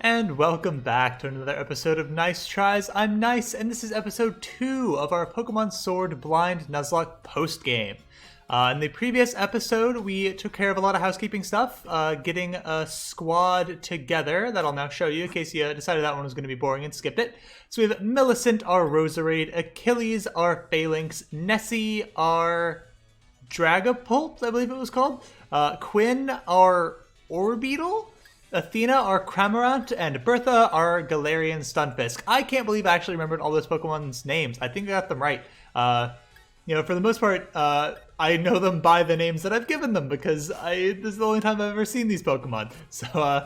And welcome back to another episode of Nyce Tries. I'm Nyce, and this is episode 2 of our Pokemon Sword Blind Nuzlocke post-game. In the previous episode, we took care of a lot of housekeeping stuff, getting a squad together that I'll now show you in case you decided that one was going to be boring and skipped it. So we have Millicent, our Roserade, Achilles, our Phalanx, Nessie, our Dragapult, I believe it was called, Quinn, our Orbeetle, Athena, our Cramorant, and Bertha, our Galarian Stunfisk. I can't believe I actually remembered all those Pokemon's names. I think I got them right. For the most part, I know them by the names that I've given them because this is the only time I've ever seen these Pokemon. So,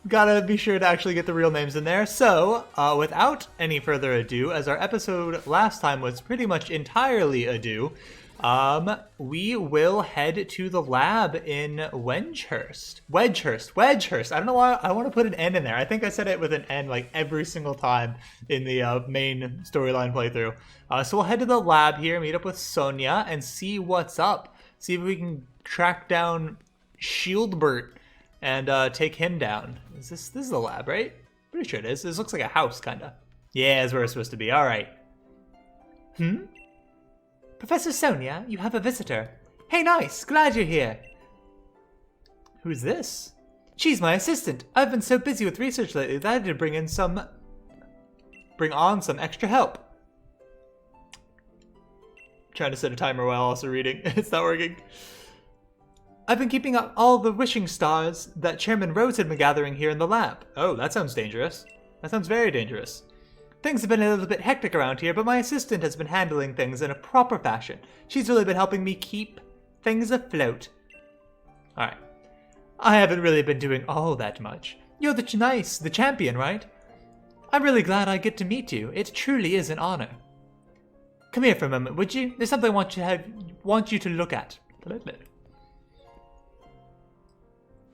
gotta be sure to actually get the real names in there. So, without any further ado, as our episode last time was pretty much entirely ado, we will head to the lab in Wedgehurst. I don't know why I want to put an N in there. I think I said it with an N like every single time in the main storyline playthrough. So we'll head to the lab here, meet up with Sonia, and see what's up. See if we can track down Shieldbert and take him down. This is the lab, right? Pretty sure it is. This looks like a house, kinda. Yeah, that's where it's supposed to be. All right. Professor Sonia, you have a visitor. Hey, Nyce, glad you're here. Who's this? She's my assistant. I've been so busy with research lately that I had to bring on some extra help. Trying to set a timer while also reading. It's not working. I've been keeping up all the wishing stars that Chairman Rose had been gathering here in the lab. Oh, that sounds dangerous. That sounds very dangerous. Things have been a little bit hectic around here, but my assistant has been handling things in a proper fashion. She's really been helping me keep things afloat. Alright. I haven't really been doing all that much. You're the Nyce, the champion, right? I'm really glad I get to meet you. It truly is an honor. Come here for a moment, would you? There's something I want you to look at.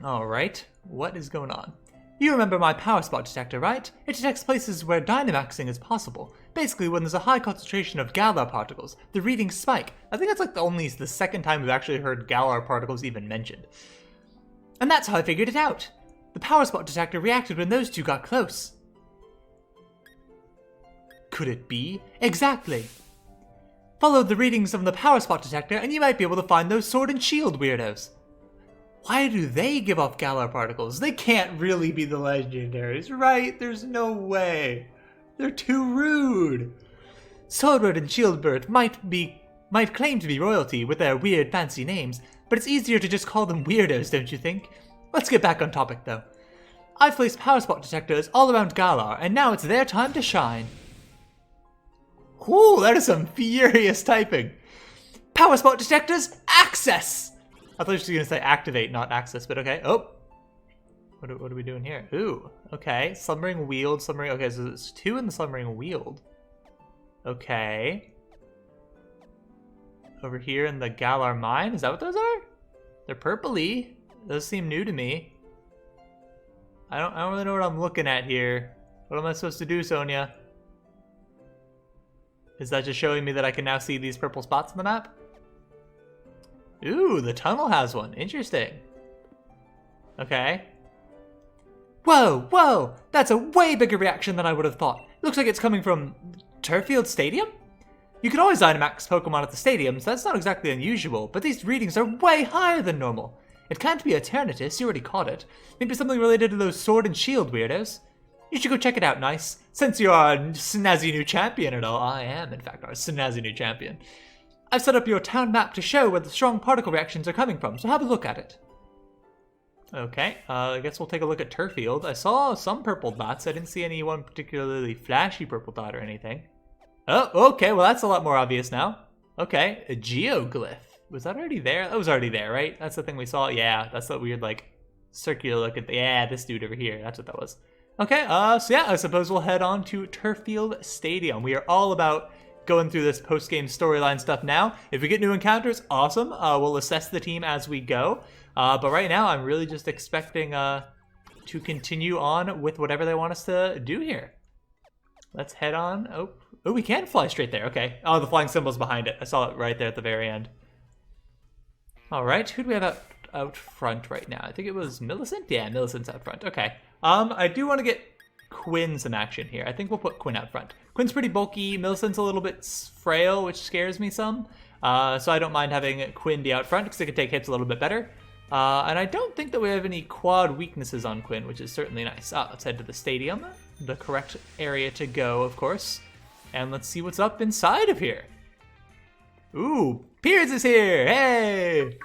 Alright. What is going on? You remember my power spot detector, right? It detects places where Dynamaxing is possible. Basically, when there's a high concentration of Galar particles, the readings spike. I think that's like the second time we've actually heard Galar particles even mentioned. And that's how I figured it out. The power spot detector reacted when those two got close. Could it be? Exactly. Follow the readings from the power spot detector and you might be able to find those sword and shield weirdos. Why do they give off Galar particles? They can't really be the legendaries, right? There's no way. They're too rude. Swordbird and Shieldbird might claim to be royalty with their weird fancy names, but it's easier to just call them weirdos, don't you think? Let's get back on topic though. I've placed power spot detectors all around Galar, and now it's their time to shine. Ooh, that is some furious typing. Power spot detectors, access! I thought she was going to say activate, not access, but okay. Oh! What are we doing here? Ooh, okay. Slumbering Weald, okay, so there's 2 in the Slumbering Weald. Okay. Over here in the Galar Mine, is that what those are? They're purpley. Those seem new to me. I don't really know what I'm looking at here. What am I supposed to do, Sonia? Is that just showing me that I can now see these purple spots on the map? Ooh, the tunnel has one. Interesting. Okay. Whoa! That's a way bigger reaction than I would have thought. Looks like it's coming from Turffield Stadium? You can always Dynamax Pokemon at the stadium, so that's not exactly unusual, but these readings are way higher than normal. It can't be Eternatus, you already caught it. Maybe something related to those sword and shield weirdos. You should go check it out, Nyce. Since you're our snazzy new champion and all, I am, in fact, our snazzy new champion. I've set up your town map to show where the strong particle reactions are coming from, so have a look at it. Okay, I guess we'll take a look at Turffield. I saw some purple dots. I didn't see any one particularly flashy purple dot or anything. Oh, okay, well that's a lot more obvious now. Okay, a geoglyph. Was that already there? That was already there, right? That's the thing we saw? Yeah, that's that weird, like, circular look at yeah, this dude over here. That's what that was. Okay, so yeah, I suppose we'll head on to Turffield Stadium. We are all about going through this post-game storyline stuff now. If we get new encounters, awesome. We'll assess the team as we go. But right now, I'm really just expecting to continue on with whatever they want us to do here. Let's head on. Oh, we can fly straight there. Okay. Oh, the flying symbol's behind it. I saw it right there at the very end. All right. Who do we have out front right now? I think it was Millicent? Yeah, Millicent's out front. Okay. I do want to get Quinn some action here. I think we'll put Quinn out front. Quinn's pretty bulky. Millicent's a little bit frail, which scares me some. So I don't mind having Quinn be out front because it can take hits a little bit better. And I don't think that we have any quad weaknesses on Quinn, which is certainly nice. Let's head to the stadium. The correct area to go, of course. And let's see what's up inside of here. Ooh, Piers is here! Hey!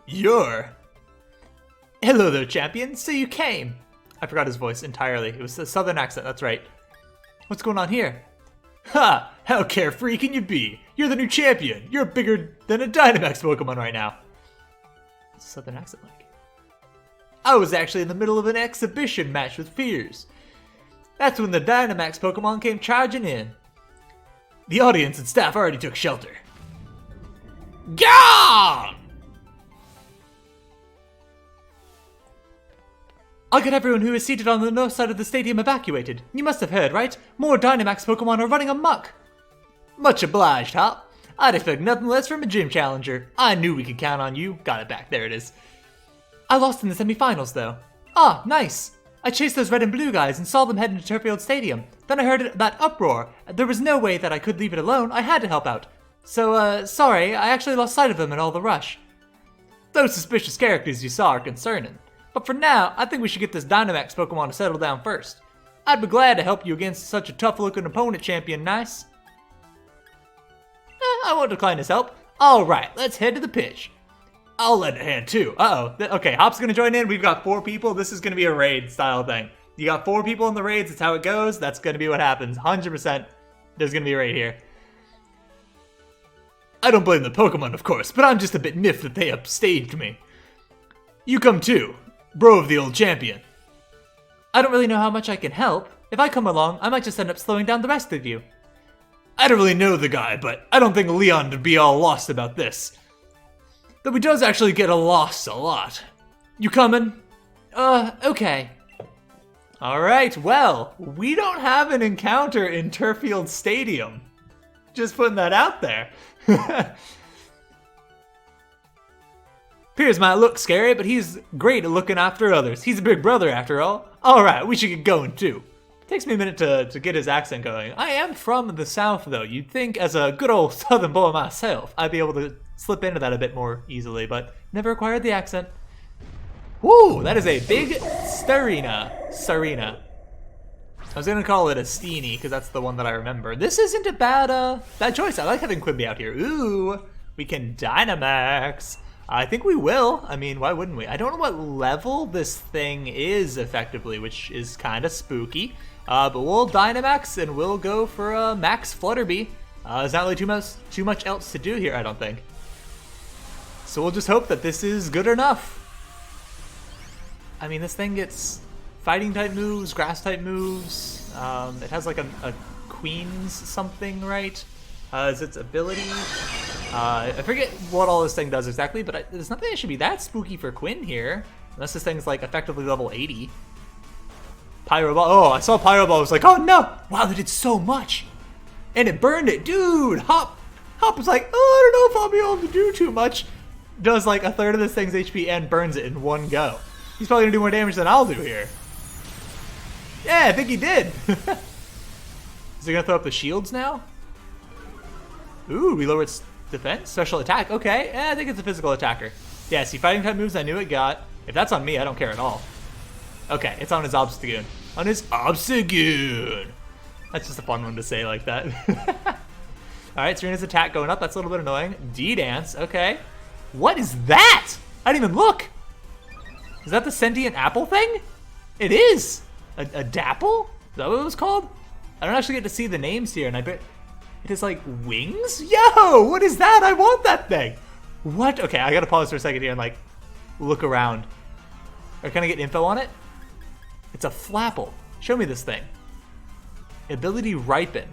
You're... Hello there, champion. So you came. I forgot his voice entirely. It was a southern accent, that's right. What's going on here? Ha! How carefree can you be? You're the new champion. You're bigger than a Dynamax Pokemon right now. What's a southern accent like? I was actually in the middle of an exhibition match with Piers. That's when the Dynamax Pokemon came charging in. The audience and staff already took shelter. Gah! I got everyone who is seated on the north side of the stadium evacuated. You must have heard, right? More Dynamax Pokemon are running amok. Much obliged, Hop. I'd expect nothing less from a gym challenger. I knew we could count on you. Got it back. There it is. I lost in the semifinals, though. Ah, nice. I chased those red and blue guys and saw them head into Turfield Stadium. Then I heard that uproar. There was no way that I could leave it alone. I had to help out. So, sorry, I actually lost sight of them in all the rush. Those suspicious characters you saw are concerning. But for now, I think we should get this Dynamax Pokemon to settle down first. I'd be glad to help you against such a tough-looking opponent, Champion Nyce. I won't decline his help. Alright, let's head to the pitch. I'll lend a hand too. Okay, Hop's gonna join in. We've got 4 people. This is gonna be a raid style thing. You got 4 people in the raids, that's how it goes. That's gonna be what happens. 100%. There's gonna be a raid here. I don't blame the Pokemon, of course, but I'm just a bit miffed that they upstaged me. You come too. Bro of the old champion. I don't really know how much I can help. If I come along, I might just end up slowing down the rest of you. I don't really know the guy, but I don't think Leon would be all lost about this. Though he does actually get lost a lot. You coming? Okay. Alright, well, we don't have an encounter in Turfield Stadium. Just putting that out there. Piers might look scary, but he's great at looking after others. He's a big brother after all. Alright, we should get going too. Takes me a minute to get his accent going. I am from the south though. You'd think as a good old southern boy myself, I'd be able to slip into that a bit more easily, but never acquired the accent. Woo, that is a big Starina. I was gonna call it a Steenie, because that's the one that I remember. This isn't a bad choice. I like having Quimby out here. Ooh, we can Dynamax. I think we will. I mean, why wouldn't we? I don't know what level this thing is effectively, which is kind of spooky. But we'll Dynamax and we'll go for a Max Flutterby. There's not really too much else to do here, I don't think. So we'll just hope that this is good enough. I mean, this thing gets fighting type moves, grass type moves. It has like a Queen's something, right? Is its ability. I forget what all this thing does exactly, but there's nothing that should be that spooky for Quinn here. Unless this thing's like effectively level 80. Pyro Ball. Oh, I saw Pyro Ball. I was like, oh no! Wow, that did so much! And it burned it. Dude, Hop was like, oh, I don't know if I'll be able to do too much. Does like a third of this thing's HP and burns it in one go. He's probably gonna do more damage than I'll do here. Yeah, I think he did. Is he gonna throw up the shields now? Ooh, we lower its defense? Special attack? Okay, I think it's a physical attacker. Yeah, see, fighting type moves I knew it got. If that's on me, I don't care at all. Okay, it's on his Obstagoon. On his Obstagoon! That's just a fun one to say like that. Alright, Serena's attack going up. That's a little bit annoying. D-Dance, okay. What is that? I didn't even look. Is that the sentient apple thing? It is! A Dapple? Is that what it was called? I don't actually get to see the names here, and I bet it is like wings? Yo, what is that? I want that thing. What? Okay, I gotta pause for a second here and like look around. Or can I get info on it? It's a Flapple. Show me this thing. Ability Ripen.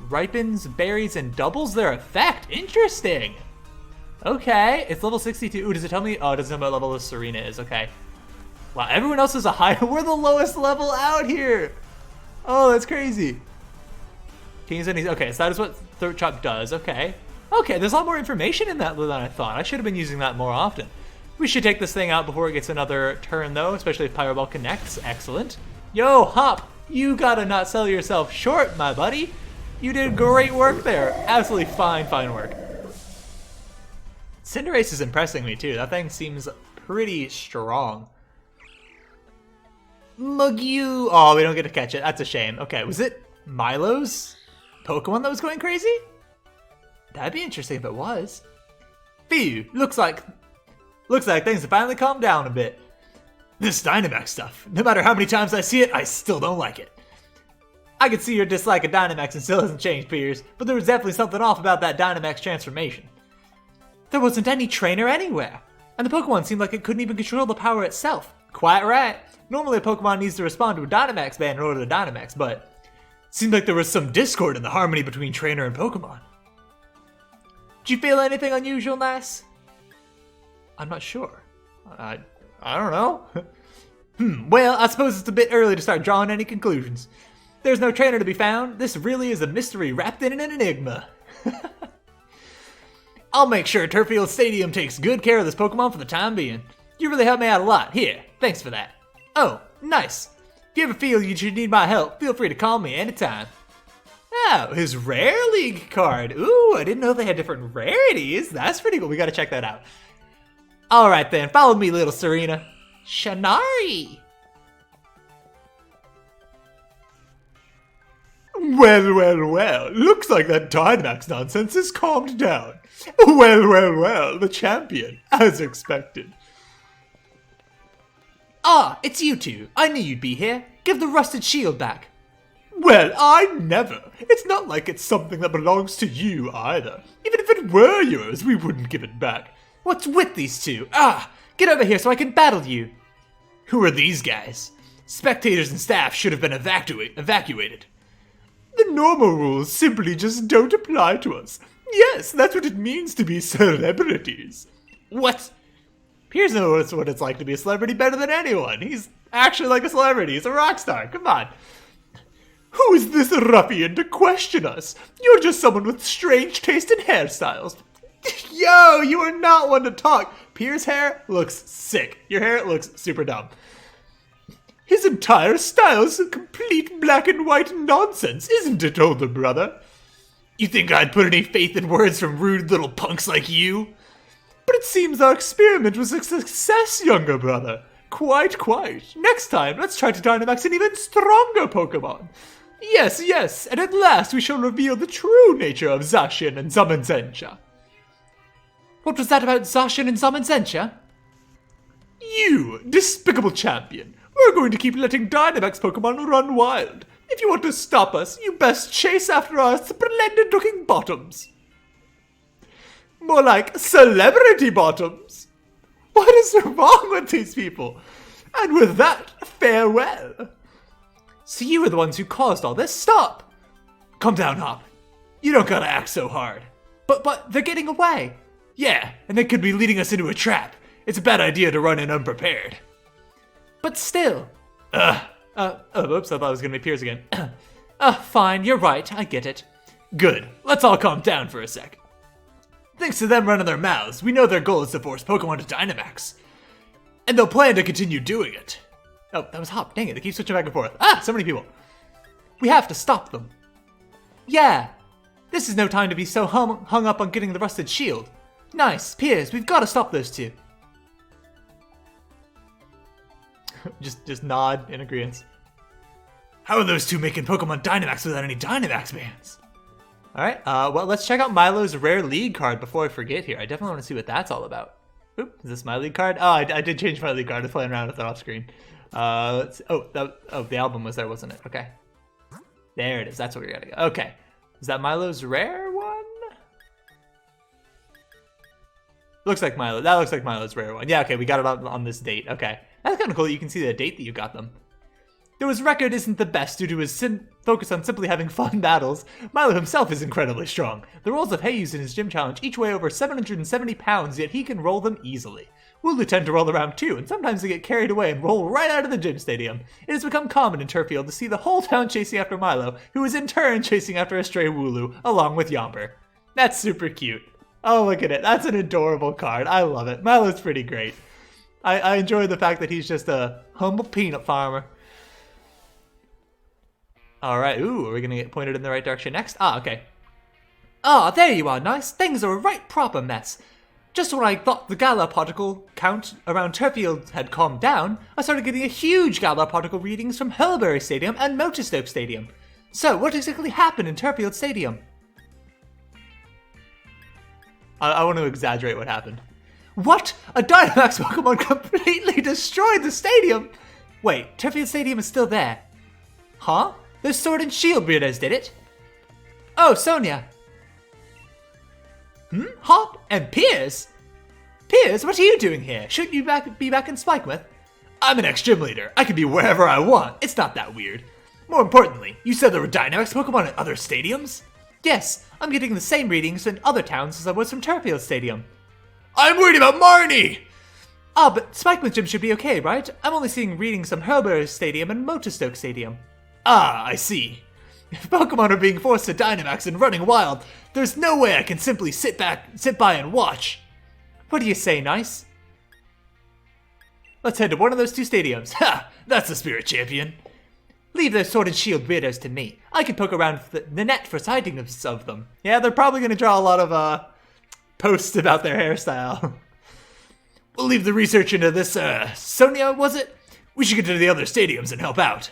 Ripens berries and doubles their effect. Interesting. Okay, it's level 62. Ooh, does it tell me? Oh, it doesn't tell me what level this Serena is. Okay. Wow, everyone else is a high. We're the lowest level out here. Oh, that's crazy. Can you use any? Okay, so that is what Throat Chop does. Okay. Okay, there's a lot more information in that than I thought. I should have been using that more often. We should take this thing out before it gets another turn, though, especially if Pyro Ball connects. Excellent. Yo, Hop, you gotta not sell yourself short, my buddy. You did great work there. Absolutely fine work. Cinderace is impressing me, too. That thing seems pretty strong. Mugyu. Oh, we don't get to catch it. That's a shame. Okay, was it Milo's Pokemon that was going crazy? That'd be interesting if it was. Phew, looks like things have finally calmed down a bit. This Dynamax stuff, no matter how many times I see it, I still don't like it. I can see your dislike of Dynamax and still hasn't changed, Piers, but there was definitely something off about that Dynamax transformation. There wasn't any trainer anywhere, and the Pokemon seemed like it couldn't even control the power itself. Quite right. Normally a Pokemon needs to respond to a Dynamax ban in order to Dynamax, but it seemed like there was some discord in the harmony between trainer and Pokemon. Did you feel anything unusual, Nyce? I'm not sure. I don't know. Well, I suppose it's a bit early to start drawing any conclusions. There's no trainer to be found. This really is a mystery wrapped in an enigma. I'll make sure Turffield Stadium takes good care of this Pokemon for the time being. You really helped me out a lot. Here, thanks for that. Oh, nice. If you ever feel you should need my help, feel free to call me anytime. Oh, his Rare League card. Ooh, I didn't know they had different rarities. That's pretty cool. We gotta check that out. Alright then, follow me, little Serena. Shanari! Well, looks like that Dynamax nonsense has calmed down. Well, the champion, as expected. Ah, it's you two. I knew you'd be here. Give the rusted shield back. Well, I never. It's not like it's something that belongs to you either. Even if it were yours, we wouldn't give it back. What's with these two? Ah, get over here so I can battle you. Who are these guys? Spectators and staff should have been evacuated. The normal rules simply just don't apply to us. Yes, that's what it means to be celebrities. What? Piers knows what it's like to be a celebrity better than anyone. He's actually like a celebrity. He's a rock star. Come on. Who is this ruffian to question us? You're just someone with strange taste in hairstyles. Yo, you are not one to talk. Piers' hair looks sick. Your hair looks super dumb. His entire style's complete black and white nonsense, isn't it, older brother? You think I'd put any faith in words from rude little punks like you? But it seems our experiment was a success, younger brother. Quite. Next time, let's try to Dynamax an even stronger Pokemon. Yes, and at last we shall reveal the true nature of Zacian and Zamazenta. What was that about Zacian and Zamazenta? You, despicable champion. We're going to keep letting Dynamax Pokemon run wild. If you want to stop us, you best chase after our splendid-looking bottoms. More like celebrity bottoms. What is wrong with these people? And with that, farewell. So you were the ones who caused all this? Stop! Calm down, Hop. You don't gotta act so hard. But they're getting away. Yeah, and they could be leading us into a trap. It's a bad idea to run in unprepared. But still. Oops, I thought it was gonna be Piers again. Fine, you're right, I get it. Good, let's all calm down for a sec. Thanks to them running their mouths, we know their goal is to force Pokemon to Dynamax. And they'll plan to continue doing it. Oh, that was Hop, dang it, they keep switching back and forth. So many people. We have to stop them. Yeah, this is no time to be so hung up on getting the rusted shield. Nice, Piers, we've got to stop those two. just nod in agreement. How are those two making Pokemon Dynamax without any Dynamax bans? Alright, well, let's check out Milo's Rare League card before I forget here. I definitely want to see what that's all about. Oop, is this my league card? Oh, I did change my league card. I was playing around with it off screen. The album was there, wasn't it? Okay. There it is. That's where we gotta go. Okay. Is that Milo's Rare one? Looks like Milo. That looks like Milo's Rare one. Yeah, okay, we got it on this date. Okay. That's kind of cool that you can see the date that you got them. Though his record isn't the best due to his focus on simply having fun battles, Milo himself is incredibly strong. The rolls of hay used in his gym challenge each weigh over 770 pounds, yet he can roll them easily. Wooloo tend to roll around too, and sometimes they get carried away and roll right out of the gym stadium. It has become common in Turffield to see the whole town chasing after Milo, who is in turn chasing after a stray Wooloo, along with Yomper. That's super cute. Oh, look at it. That's an adorable card. I love it. Milo's pretty great. I enjoy the fact that he's just a humble peanut farmer. All right. Ooh, are we going to get pointed in the right direction next? Ah, okay. Ah, there you are, Nyce. Things are a right proper mess. Just when I thought the Galar particle count around Turfield had calmed down, I started getting a huge Galar particle readings from Hurlbury Stadium and Motorstoke Stadium. So, what exactly happened in Turfield Stadium? I want to exaggerate what happened. What? A Dynamax Pokemon completely destroyed the stadium? Wait, Turfield Stadium is still there. Huh? Those Sword and Shield breeders did it? Oh, Sonia. Hop and Piers? Piers, what are you doing here? Shouldn't you be back in Spikemouth? I'm an ex-gym leader. I can be wherever I want. It's not that weird. More importantly, you said there were Dynamax Pokemon at other stadiums? Yes, I'm getting the same readings in other towns as I was from Turfield Stadium. I'm worried about Marnie! Ah, but Spikemouth Gym should be okay, right? I'm only seeing readings from Hurlbury Stadium and Motorstoke Stadium. Ah, I see. If Pokemon are being forced to Dynamax and running wild, there's no way I can simply sit by and watch. What do you say, Nyce? Let's head to one of those two stadiums. Ha! That's the spirit, champion. Leave those Sword and Shield weirdos to me. I can poke around the net for sightings of them. Yeah, they're probably going to draw a lot of posts about their hairstyle. We'll leave the research into this, Sonia, was it? We should get to the other stadiums and help out.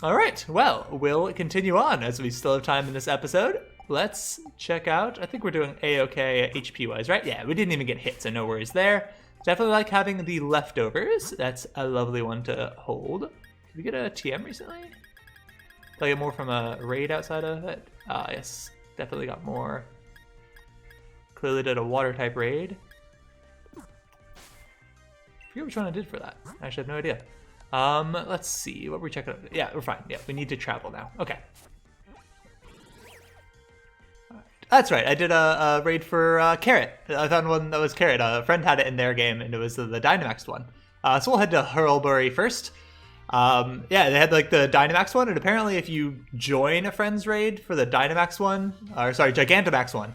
Alright, well, we'll continue on as we still have time in this episode. Let's check out, I think we're doing A-OK HP-wise, right? Yeah, we didn't even get hit, so no worries there. Definitely like having the leftovers. That's a lovely one to hold. Did we get a TM recently? Did I get more from a raid outside of it? Ah, yes, definitely got more. Clearly did a water-type raid. I forget which one I did for that. I actually have no idea. Let's see, what were we checking out? Yeah, we're fine. Yeah, we need to travel now. Okay. That's right, I did a raid for Carrot. I found one that was Carrot. A friend had it in their game, and it was the Dynamax one. So we'll head to Hurlbury first. Yeah, they had like the Dynamax one, and apparently if you join a friend's raid for the Dynamax one, or sorry, Gigantamax one,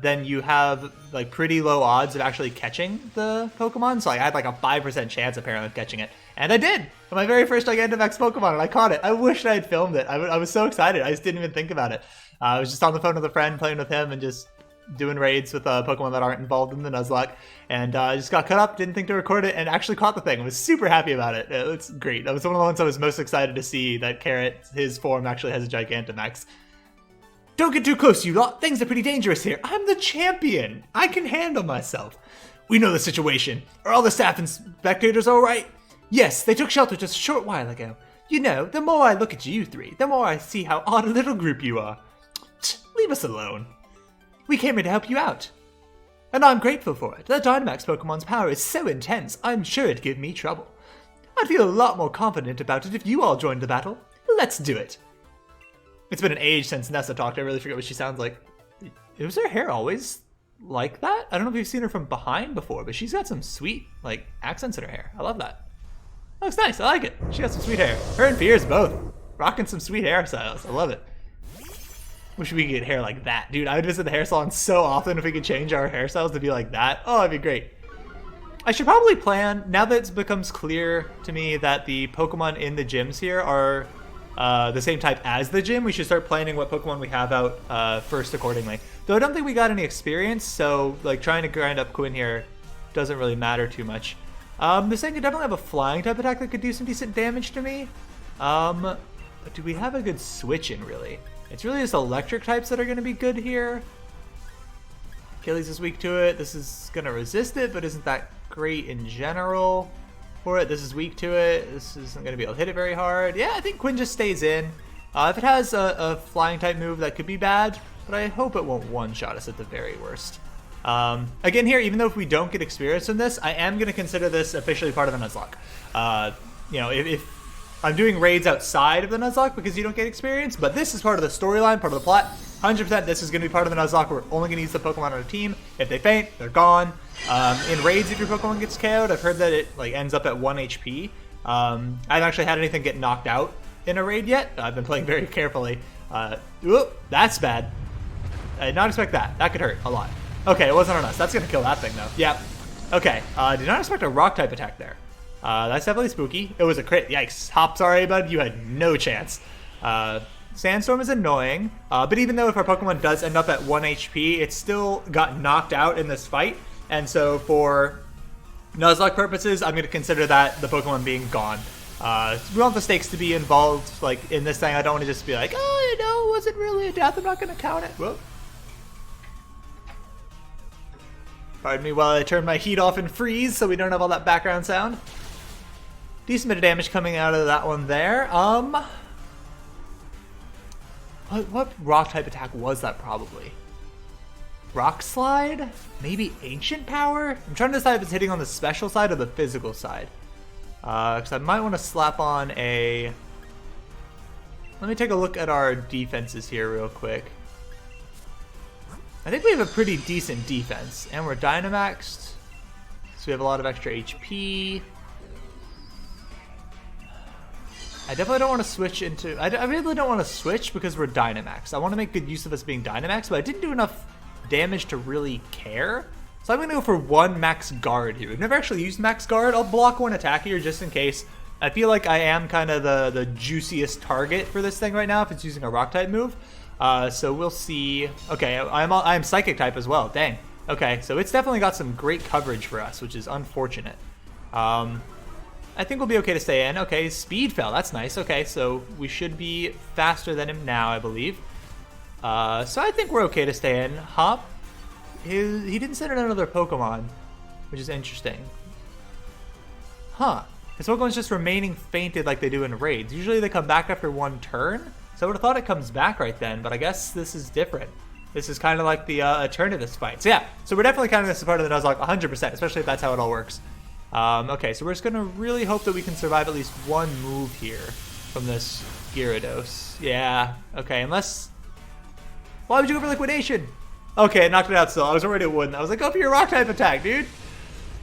then you have like pretty low odds of actually catching the Pokemon. So like, I had like a 5% chance apparently of catching it. And I did! On my very first Gigantamax Pokemon, and I caught it. I wish I had filmed it. I was so excited. I just didn't even think about it. I was just on the phone with a friend, playing with him, and just doing raids with Pokemon that aren't involved in the Nuzlocke. And I just got cut up, didn't think to record it, and actually caught the thing. I was super happy about it. It's great. That was one of the ones I was most excited to see, that Carrot, his form, actually has a Gigantamax. Don't get too close, you lot. Things are pretty dangerous here. I'm the champion. I can handle myself. We know the situation. Are all the staff and spectators all right? Yes, they took shelter just a short while ago. You know, the more I look at you three, the more I see how odd a little group you are. Leave us alone. We came here to help you out. And I'm grateful for it. The Dynamax Pokemon's power is so intense, I'm sure it'd give me trouble. I'd feel a lot more confident about it if you all joined the battle. Let's do it. It's been an age since Nessa talked. I really forget what she sounds like. Was her hair always like that? I don't know if you've seen her from behind before, but she's got some sweet, like, accents in her hair. I love that. That looks nice. I like it. She got some sweet hair. Her and Piers both rocking some sweet hairstyles. I love it. Wish we could get hair like that. Dude, I would visit the hair salon so often if we could change our hairstyles to be like that. Oh, that'd be great. I should probably plan, now that it becomes clear to me that the Pokemon in the gyms here are the same type as the gym, we should start planning what Pokemon we have out first accordingly. Though I don't think we got any experience, so like trying to grind up Quinn here doesn't really matter too much. This thing could definitely have a flying type attack that could do some decent damage to me. But do we have a good switch in, really? It's really just electric types that are going to be good here. Achilles is weak to it. This is going to resist it, but isn't that great in general for it. This is weak to it. This isn't going to be able to hit it very hard. Yeah, I think Quinn just stays in. If it has a flying type move, that could be bad, but I hope it won't one-shot us at the very worst. Again here, even though if we don't get experience in this, I am going to consider this officially part of the Nuzlocke. You know, if I'm doing raids outside of the Nuzlocke because you don't get experience, but this is part of the storyline, part of the plot. 100% this is going to be part of the Nuzlocke. We're only going to use the Pokemon on our team. If they faint, they're gone. In raids, if your Pokemon gets KO'd, I've heard that it like ends up at 1 HP. I haven't actually had anything get knocked out in a raid yet. I've been playing very carefully. Whoop, that's bad. I did not expect that. That could hurt a lot. Okay, it wasn't on us. That's going to kill that thing, though. Yep. Okay, did not expect a rock-type attack there. That's definitely spooky. It was a crit. Yikes. Hop, sorry, bud. You had no chance. Sandstorm is annoying, but even though if our Pokemon does end up at 1 HP, it still got knocked out in this fight. And so for Nuzlocke purposes, I'm going to consider that the Pokemon being gone. We want the stakes to be involved, like, in this thing. I don't want to just be like, oh, you know, it wasn't really a death. I'm not going to count it. Whoop. Pardon me while I turn my heat off and freeze so we don't have all that background sound. Decent bit of damage coming out of that one there. What rock-type attack was that, probably? Rock Slide? Maybe Ancient Power? I'm trying to decide if it's hitting on the special side or the physical side. Because I might want to slap on a... Let me take a look at our defenses here real quick. I think we have a pretty decent defense. And we're Dynamaxed. So we have a lot of extra HP. I definitely don't want to switch into... I really don't want to switch because we're Dynamaxed. I want to make good use of us being Dynamaxed, but I didn't do enough damage to really care. So I'm going to go for 1 Max Guard here. We've never actually used Max Guard. I'll block 1 attack here just in case. I feel like I am kind of the juiciest target for this thing right now if it's using a Rock-type move. So we'll see. Okay, I'm Psychic type as well. Dang. Okay, so it's definitely got some great coverage for us, which is unfortunate. I think we'll be okay to stay in. Okay, Speed fell. That's nice. Okay, so we should be faster than him now, I believe. So I think we're okay to stay in. Hop. He didn't send in another Pokemon, which is interesting. Huh. His Pokemon's just remaining fainted like they do in raids. Usually they come back after 1 turn. So I would have thought it comes back right then, but I guess this is different. This is kind of like the Eternatus fight. So yeah, so we're definitely counting this as part of the Nuzlocke 100%, especially if that's how it all works. Okay, so we're just going to really hope that we can survive at least 1 move here from this Gyarados. Yeah, okay, unless... Why would you go for Liquidation? Okay, it knocked it out still. I was worried it wouldn't. I was like, go for your Rock-type attack, dude.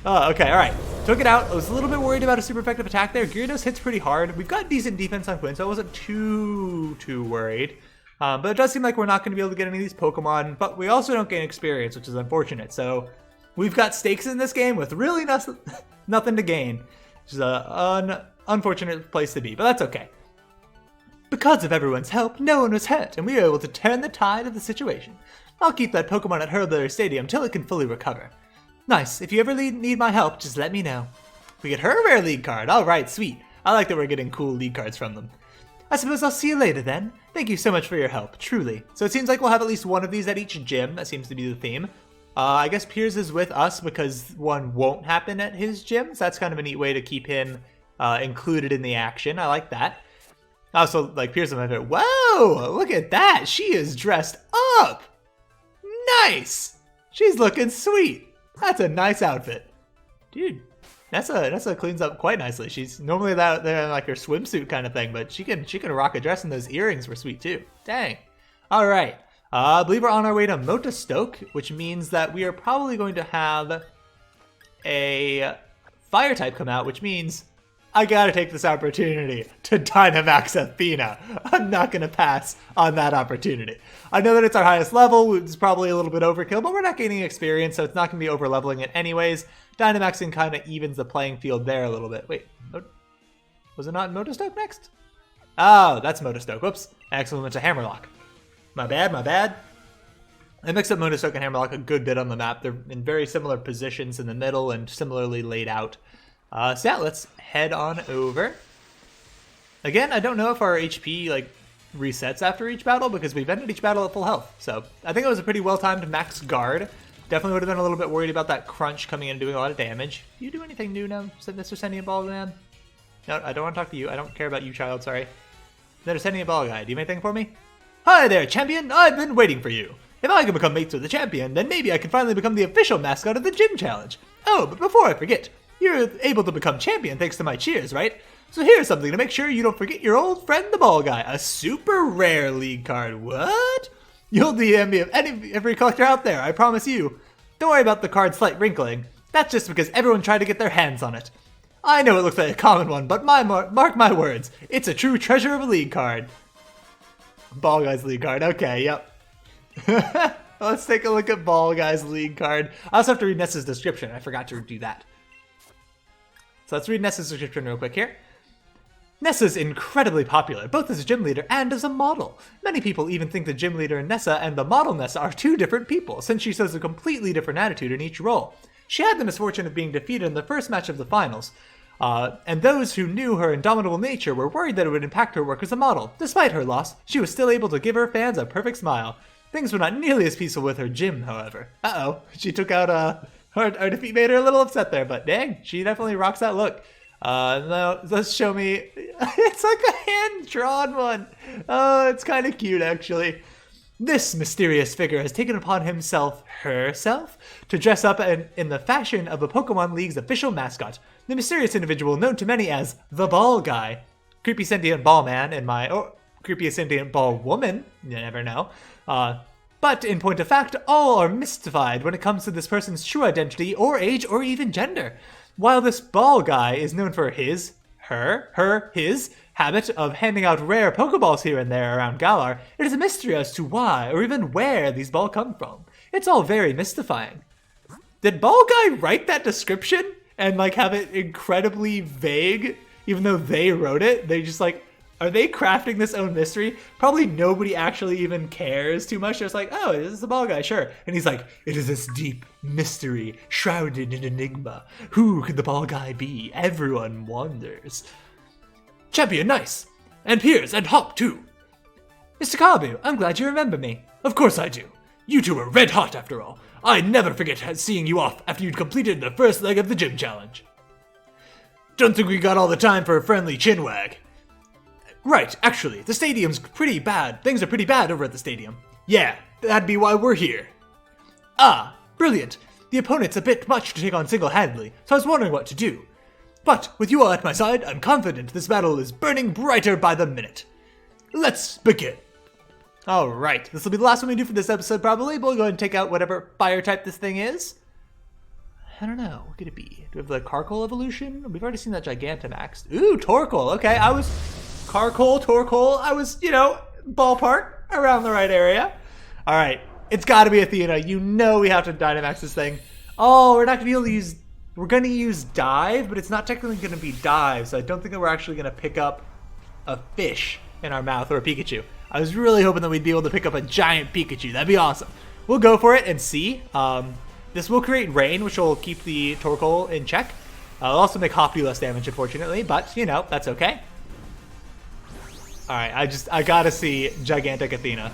Okay, alright. Took it out. I was a little bit worried about a super effective attack there. Gyarados hits pretty hard. We've got decent defense on Quinn, so I wasn't too worried. But it does seem like we're not going to be able to get any of these Pokemon, but we also don't gain experience, which is unfortunate. So we've got stakes in this game with really nothing to gain, which is an unfortunate place to be, but that's okay. Because of everyone's help, no one was hurt, and we were able to turn the tide of the situation. I'll keep that Pokemon at Herblary Stadium till it can fully recover. Nice, if you ever need my help, just let me know. We get her a rare league card. Alright, sweet. I like that we're getting cool league cards from them. I suppose I'll see you later then. Thank you so much for your help, truly. So it seems like we'll have at least 1 of these at each gym. That seems to be the theme. I guess Piers is with us because 1 won't happen at his gym. So that's kind of a neat way to keep him included in the action. I like that. Also, like, Piers on my favorite. Whoa, look at that. She is dressed up. Nice. She's looking sweet. That's a nice outfit. Dude, Nessa cleans up quite nicely. She's normally they're like her swimsuit kind of thing, but she can rock a dress, and those earrings were sweet too. Dang. All right. I believe we're on our way to Motostoke, which means that we are probably going to have a fire type come out, which means I gotta take this opportunity to Dynamax Athena. I'm not gonna pass on that opportunity. I know that it's our highest level, it's probably a little bit overkill, but we're not gaining experience, so it's not gonna be over leveling it anyways. Dynamaxing kind of evens the playing field there a little bit. Wait, was it not Motostoke next? Oh, that's Motostoke. Whoops. I actually went to Hammerlock. My bad. I mixed up Motostoke and Hammerlock a good bit on the map. They're in very similar positions in the middle and similarly laid out. So yeah, let's head on over. Again, I don't know if our HP like resets after each battle because we've ended each battle at full health. So I think it was a pretty well-timed Max Guard. Definitely would have been a little bit worried about that crunch coming in and doing a lot of damage. Do you do anything new now, Mr. Sending Ball Man? No, I don't want to talk to you. I don't care about you, child, sorry. Mr. Sending Ball Guy, do you have anything for me? Hi there, champion! I've been waiting for you. If I can become mates with the champion, then maybe I can finally become the official mascot of the gym challenge. Oh, but before I forget, you're able to become champion thanks to my cheers, right? So here's something to make sure you don't forget your old friend the ball guy. A super rare league card. What? You'll DM me of every collector out there, I promise you. Don't worry about the card's slight wrinkling. That's just because everyone tried to get their hands on it. I know it looks like a common one, but mark my words. It's a true treasure of a league card. Ball guy's league card. Okay, yep. Let's take a look at Ball Guy's league card. I also have to read Ness's description. I forgot to do that. So let's read Ness's description real quick here. Nessa's incredibly popular, both as a gym leader and as a model. Many people even think the gym leader Nessa and the model Nessa are two different people, since she shows a completely different attitude in each role. She had the misfortune of being defeated in the first match of the finals, and those who knew her indomitable nature were worried that it would impact her work as a model. Despite her loss, she was still able to give her fans a perfect smile. Things were not nearly as peaceful with her gym, however. She took out her defeat made her a little upset there, but dang, she definitely rocks that look. No, let's show me. It's like a hand-drawn one. Oh, it's kind of cute, actually. This mysterious figure has taken upon herself, to dress up in the fashion of a Pokemon League's official mascot. The mysterious individual known to many as the Ball Guy. Creepy sentient ball man or creepy sentient ball woman, you never know. But in point of fact, all are mystified when it comes to this person's true identity or age or even gender. While this Ball Guy is known for his habit of handing out rare Pokeballs here and there around Galar, it is a mystery as to why or even where these balls come from. It's all very mystifying. Did Ball Guy write that description and like have it incredibly vague, even though they wrote it? They just like, are they crafting this own mystery? Probably nobody actually even cares too much. They're just like, oh, this is the Ball Guy, sure. And he's like, it is this deep mystery, shrouded in enigma. Who could the Ball Guy be? Everyone wonders. Champion Nyce, and Piers, and Hop too. Mr. Kabu, I'm glad you remember me. Of course I do. You two were red hot after all. I never forget seeing you off after you'd completed the first leg of the gym challenge. Don't think we got all the time for a friendly chin wag. Right, actually, the stadium's pretty bad. Things are pretty bad over at the stadium. Yeah, that'd be why we're here. Ah, brilliant. The opponent's a bit much to take on single-handedly, so I was wondering what to do. But with you all at my side, I'm confident this battle is burning brighter by the minute. Let's begin. Alright, this will be the last one we do for this episode probably, but we'll go ahead and take out whatever fire type this thing is. I don't know, what could it be? Do we have the Carkol evolution? We've already seen that Gigantamax. Ooh, Torkoal, okay, Torkoal, I was, ballpark, around the right area. Alright, it's gotta be Athena. You know we have to Dynamax this thing. Oh, we're not gonna be able to use... We're gonna use Dive, but it's not technically gonna be Dive, so I don't think that we're actually gonna pick up a fish in our mouth or a Pikachu. I was really hoping that we'd be able to pick up a giant Pikachu. That'd be awesome. We'll go for it and see. This will create rain, which will keep the Torkoal in check. It'll also make Hop do less damage, unfortunately, but, that's okay. Alright, I gotta see Gigantic Athena.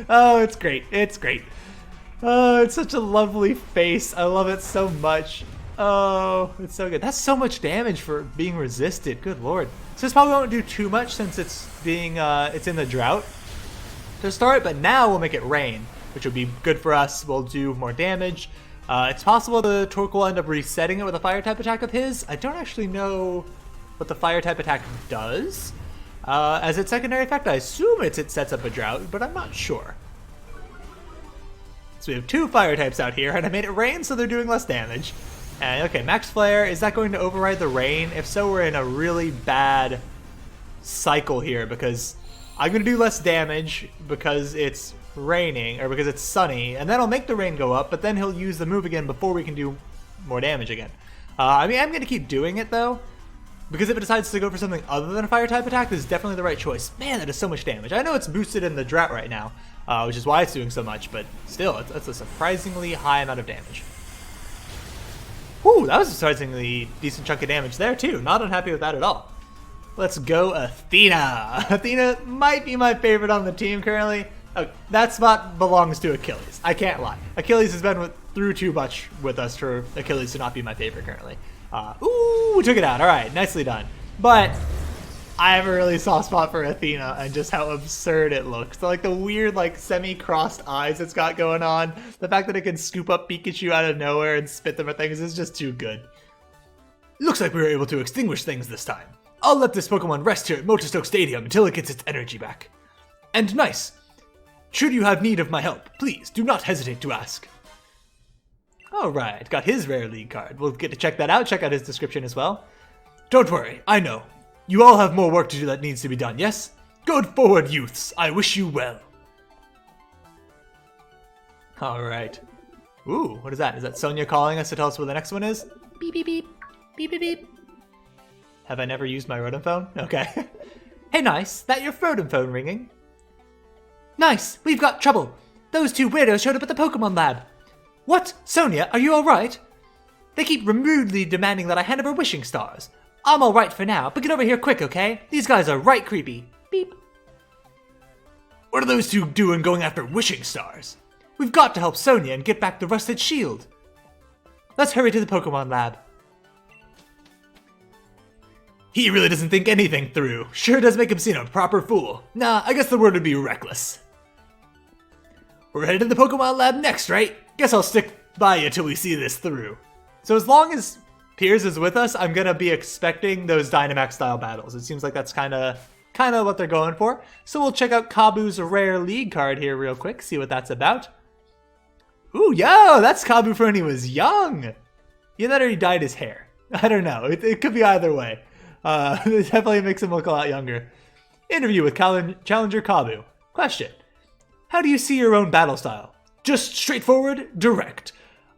Oh, it's great. It's great. Oh, it's such a lovely face. I love it so much. Oh, it's so good. That's so much damage for being resisted. Good lord. So this probably won't do too much since it's being it's in the drought to start, but now we'll make it rain, which would be good for us. We'll do more damage. It's possible the Torkoal will end up resetting it with a fire type attack of his. I don't actually know what the fire type attack does. As its secondary effect, I assume it sets up a drought, but I'm not sure. So we have two fire types out here, and I made it rain, so they're doing less damage. And okay, Max Flare, is that going to override the rain? If so, we're in a really bad cycle here, because I'm going to do less damage because it's raining, or because it's sunny, and then I'll make the rain go up, but then he'll use the move again before we can do more damage again. I'm going to keep doing it, though, because if it decides to go for something other than a fire type attack, this is definitely the right choice. Man, that is so much damage. I know it's boosted in the drought right now, which is why it's doing so much, but still, it's a surprisingly high amount of damage. Whew, that was a surprisingly decent chunk of damage there, too. Not unhappy with that at all. Let's go Athena. Athena might be my favorite on the team currently. Oh, that spot belongs to Achilles. I can't lie. Achilles has been through too much with us for Achilles to not be my favorite currently. Ooh, took it out. All right, nicely done. But I have a really soft spot for Athena and just how absurd it looks. So, like the weird, like semi-crossed eyes it's got going on. The fact that it can scoop up Pikachu out of nowhere and spit them at things is just too good. Looks like we were able to extinguish things this time. I'll let this Pokemon rest here at Motorstoke Stadium until it gets its energy back. And Nyce, should you have need of my help, please do not hesitate to ask. Alright, got his rare league card. We'll get to check that out, check out his description as well. Don't worry, I know. You all have more work to do that needs to be done, yes? Good forward, youths. I wish you well. Alright. Ooh, what is that? Is that Sonia calling us to tell us where the next one is? Beep, beep, beep. Beep, beep, beep. Have I never used my rodent phone? Okay. Hey, Nyce, that your rodent phone ringing? Nyce, we've got trouble. Those two weirdos showed up at the Pokemon lab. What? Sonia, are you alright? They keep rudely demanding that I hand over wishing stars. I'm alright for now, but get over here quick, okay? These guys are right creepy. Beep. What are those two doing going after wishing stars? We've got to help Sonia and get back the rusted shield. Let's hurry to the Pokemon lab. He really doesn't think anything through. Sure does make him seem a proper fool. Nah, I guess the word would be reckless. We're headed to the Pokemon lab next, right? Guess I'll stick by you till we see this through. So as long as Piers is with us, I'm gonna be expecting those Dynamax style battles. It seems like that's kinda what they're going for. So we'll check out Kabu's rare league card here real quick, see what that's about. Ooh, yo, that's Kabu for when he was young. Either that or he dyed his hair. I don't know, it could be either way. It definitely makes him look a lot younger. Interview with Challenger Kabu. Question. How do you see your own battle style? Just straightforward, direct.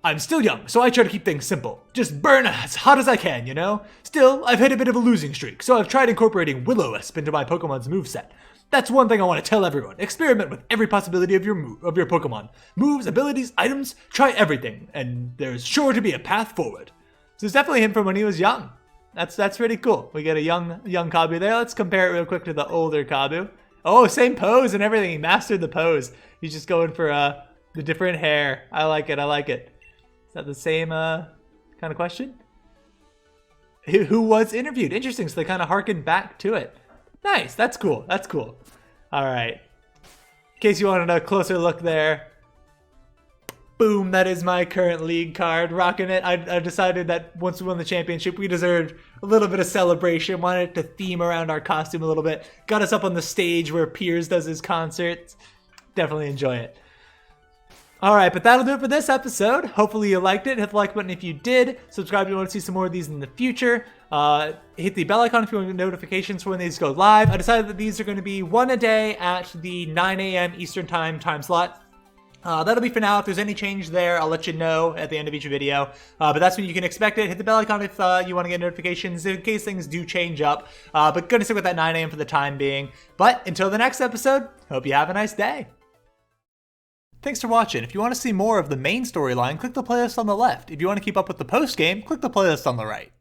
I'm still young, so I try to keep things simple. Just burn as hot as I can, you know? Still, I've hit a bit of a losing streak, so I've tried incorporating Will-O-Wisp into my Pokemon's moveset. That's one thing I want to tell everyone. Experiment with every possibility of your Pokemon. Moves, abilities, items, try everything, and there's sure to be a path forward. So it's definitely him from when he was young. That's pretty cool. We get a young Kabu there. Let's compare it real quick to the older Kabu. Oh, same pose and everything. He mastered the pose. He's just going for the different hair. I like it. I like it. Is that the same kind of question? Who was interviewed? Interesting. So they kind of harkened back to it. Nice. That's cool. That's cool. All right. In case you wanted a closer look there. Boom, that is my current league card. Rocking it. I decided that once we won the championship, we deserved a little bit of celebration. Wanted to theme around our costume a little bit. Got us up on the stage where Piers does his concerts. Definitely enjoy it. Alright, but that'll do it for this episode. Hopefully you liked it. Hit the like button if you did. Subscribe if you want to see some more of these in the future. Hit the bell icon if you want notifications for when these go live. I decided that these are going to be one a day at the 9 a.m. Eastern time slot. That'll be for now. If there's any change there, I'll let you know at the end of each video. But that's when you can expect it. Hit the bell icon if you want to get notifications in case things do change up. But gonna stick with that 9 a.m. for the time being. But until the next episode, hope you have a nice day. Thanks for watching. If you want to see more of the main storyline, click the playlist on the left. If you want to keep up with the post game, click the playlist on the right.